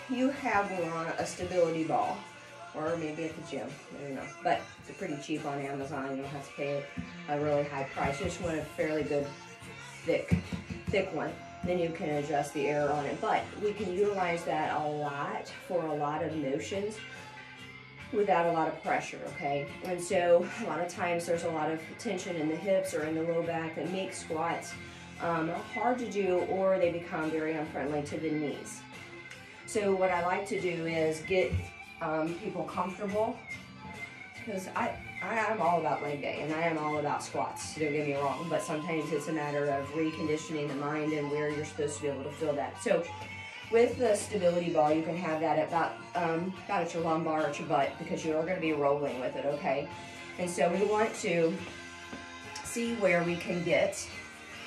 you have one, a stability ball, or maybe at the gym, I don't know, but it's pretty cheap on Amazon. You don't have to pay a really high price. You just want a fairly good, thick one. Then you can adjust the air on it. But we can utilize that a lot for a lot of motions without a lot of pressure, okay? And so a lot of times there's a lot of tension in the hips or in the low back that makes squats hard to do, or they become very unfriendly to the knees. So what I like to do is get people comfortable, because I'm all about leg day and I am all about squats, don't get me wrong, but sometimes it's a matter of reconditioning the mind and where you're supposed to be able to feel that. So with the stability ball, you can have that at about at your lumbar or at your butt, because you are going to be rolling with it, okay? And so we want to see where we can get,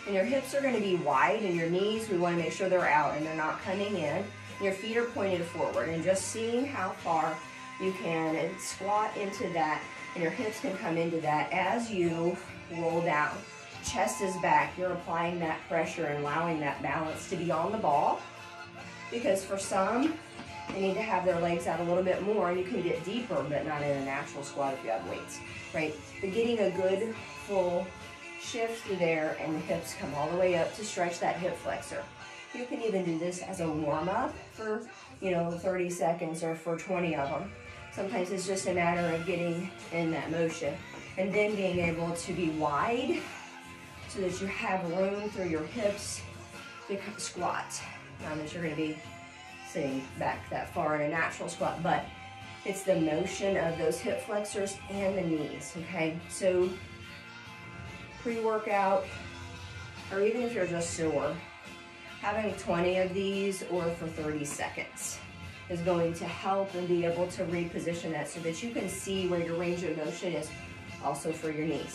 and your hips are going to be wide, and your knees, we want to make sure they're out and they're not coming in. Your feet are pointed forward, and just seeing how far you can and squat into that, and your hips can come into that as you roll down. Chest is back. You're applying that pressure and allowing that balance to be on the ball, because for some, they need to have their legs out a little bit more, and you can get deeper, but not in a natural squat if you have weights, right? But getting a good full shift through there, and the hips come all the way up to stretch that hip flexor. You can even do this as a warm-up for, 30 seconds or for 20 of them. Sometimes it's just a matter of getting in that motion and then being able to be wide so that you have room through your hips to squat. Not that you're going to be sitting back that far in a natural squat, but it's the motion of those hip flexors and the knees, okay? So pre-workout, or even if you're just sore, having 20 of these or for 30 seconds is going to help and be able to reposition that so that you can see where your range of motion is, also for your knees.